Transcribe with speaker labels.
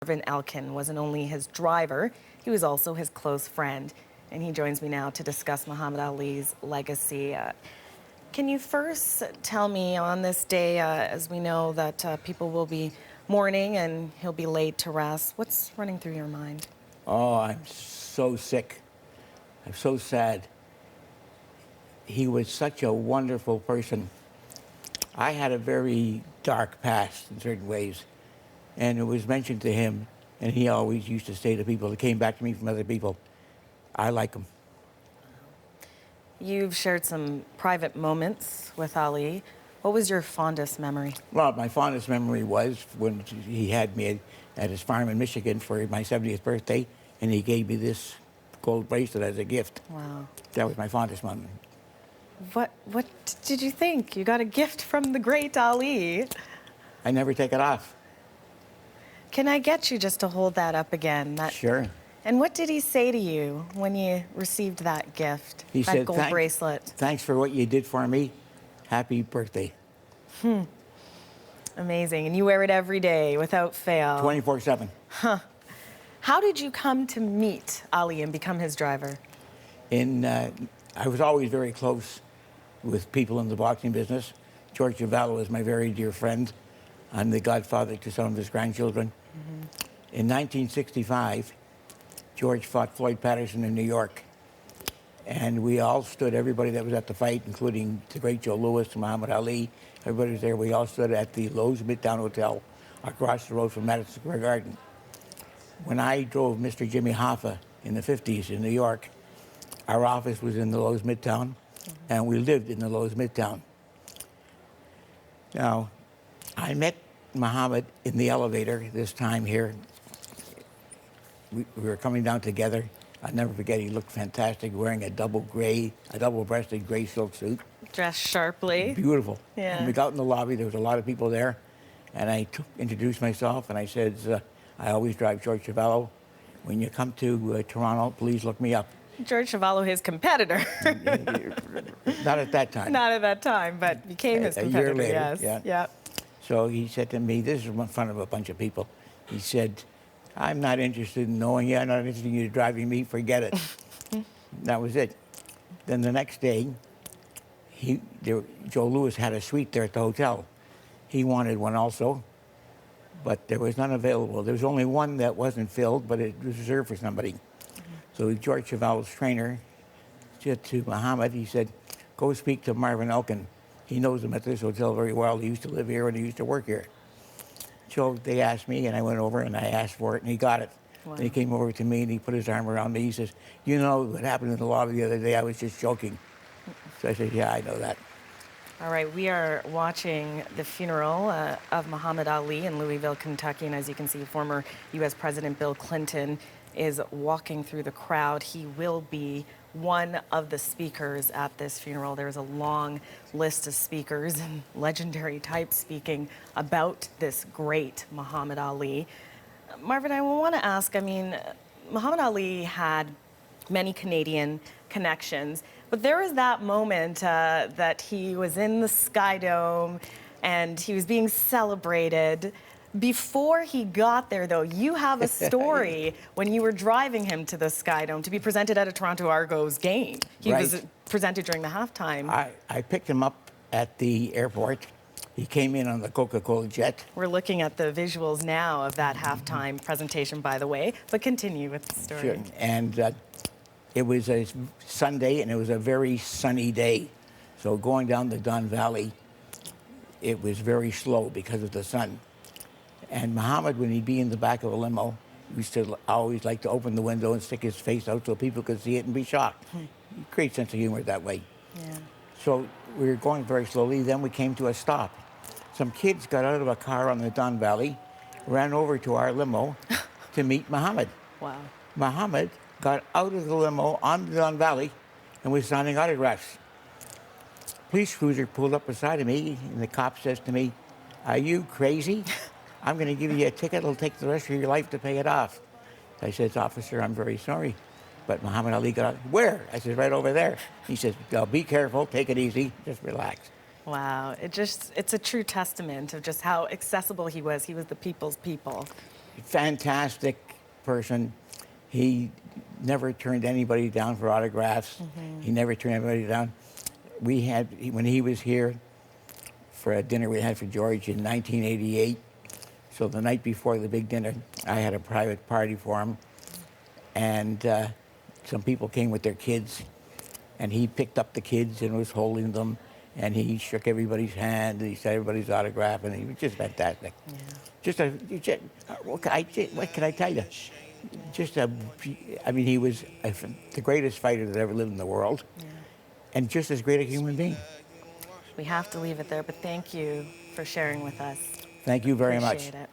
Speaker 1: Marvin Elkind wasn't only his driver, he was also his close friend. And he joins me now to discuss Muhammad Ali's legacy. Can you first tell me on this day, as we know that people will be mourning and he'll be laid to rest, what's running through your mind?
Speaker 2: Oh, I'm so sick. I'm so sad. He was such a wonderful person. I had a very dark past in certain ways, and it was mentioned to him, and he always used to say to people that came back to me from other people, I like him.
Speaker 1: You've shared some private moments with Ali. What was your fondest memory?
Speaker 2: Well, my fondest memory was when he had me at his farm in Michigan for my 70th birthday, and he gave me this gold bracelet as a gift.
Speaker 1: Wow.
Speaker 2: That was my fondest moment.
Speaker 1: What did you think? You got a gift from the great Ali.
Speaker 2: I never take it off.
Speaker 1: Can I get you just to hold that up again?
Speaker 2: Sure.
Speaker 1: And what did he say to you when you received that gift,
Speaker 2: He
Speaker 1: that
Speaker 2: said,
Speaker 1: gold bracelet?
Speaker 2: Thanks for what you did for me. Happy birthday.
Speaker 1: Amazing. And you wear it every day without fail.
Speaker 2: 24/7.
Speaker 1: Huh. How did you come to meet Ali and become his driver?
Speaker 2: I was always very close with people in the boxing business. George Chuvalo is my very dear friend. I'm the godfather to some of his grandchildren. In 1965, George fought Floyd Patterson in New York. And we all stood, everybody that was at the fight, including the great Joe Louis, Muhammad Ali, everybody was there. We all stood at the Lowe's Midtown Hotel across the road from Madison Square Garden. When I drove Mr. Jimmy Hoffa in the 50s in New York, our office was in the Lowe's Midtown, and we lived in the Lowe's Midtown. Now, I met Muhammad in the elevator this time here. We were coming down together. I'll never forget, he looked fantastic, wearing a double-breasted gray silk suit.
Speaker 1: Dressed sharply.
Speaker 2: Beautiful.
Speaker 1: Yeah.
Speaker 2: And we got in the lobby, there was a lot of people there, and I introduced myself, and I said, I always drive George Chuvalo. When you come to Toronto, please look me up.
Speaker 1: George Chuvalo, his competitor.
Speaker 2: Not at that time.
Speaker 1: Not at that time, but became his competitor.
Speaker 2: A year later,
Speaker 1: yes.
Speaker 2: yeah.
Speaker 1: Yeah.
Speaker 2: So he said to me, this is in front of a bunch of people, he said, I'm not interested in knowing you, I'm not interested in you driving me, forget it. That was it. Then the next day, Joe Louis had a suite there at the hotel. He wanted one also, but there was none available. There was only one that wasn't filled, but it was reserved for somebody. So George Chuvalo's trainer said to Muhammad, he said, go speak to Marvin Elkind. He knows him at this hotel very well. He used to live here and he used to work here. So they asked me, and I went over and I asked for it, and he got it.
Speaker 1: Wow.
Speaker 2: And he came over to me and he put his arm around me. He says, you know what happened in the lobby the other day? I was just joking. So I said, yeah, I know that.
Speaker 1: All right, we are watching the funeral of Muhammad Ali in Louisville, Kentucky. And as you can see, former U.S. President Bill Clinton is walking through the crowd. He will be one of the speakers at this funeral. There's a long list of speakers and legendary types speaking about this great Muhammad Ali. Marvin, I want to ask, I mean, Muhammad Ali had many Canadian connections, but there was that moment that he was in the Sky Dome and he was being celebrated. Before he got there, though, you have a story when you were driving him to the Sky Dome to be presented at a Toronto Argos game. He was presented during the halftime.
Speaker 2: I picked him up at the airport. He came in on the Coca-Cola jet.
Speaker 1: We're looking at the visuals now of that halftime presentation, by the way, but continue with the story.
Speaker 2: Sure. And it was a Sunday, and it was a very sunny day. So going down the Don Valley, it was very slow because of the sun. And Muhammad, when he'd be in the back of a limo, used to always like to open the window and stick his face out so people could see it and be shocked. Great sense of humor that way.
Speaker 1: Yeah.
Speaker 2: So we were going very slowly. Then we came to a stop. Some kids got out of a car on the Don Valley, ran over to our limo to meet Muhammad.
Speaker 1: Wow.
Speaker 2: Muhammad got out of the limo on the Don Valley and was signing autographs. Police cruiser pulled up beside of me, and the cop says to me, are you crazy? I'm going to give you a ticket. It'll take the rest of your life to pay it off. I said, officer, I'm very sorry. But Muhammad Ali got out. Where? I said, right over there. He says, well, be careful, take it easy, just relax.
Speaker 1: Wow, it's a true testament of just how accessible he was. He was the people's people.
Speaker 2: fantastic person. He never turned anybody down for autographs. He never turned anybody down. When he was here for a dinner we had for George in 1988, so the night before the big dinner, I had a private party for him, and some people came with their kids, and he picked up the kids and was holding them, and he shook everybody's hand, and he said everybody's autograph, and he was just fantastic. Yeah. What can I tell you? I mean, he was the greatest fighter that ever lived in the world, and just as great a human being.
Speaker 1: We have to leave it there, but thank you for sharing with us.
Speaker 2: Thank you very much.
Speaker 1: Appreciate it.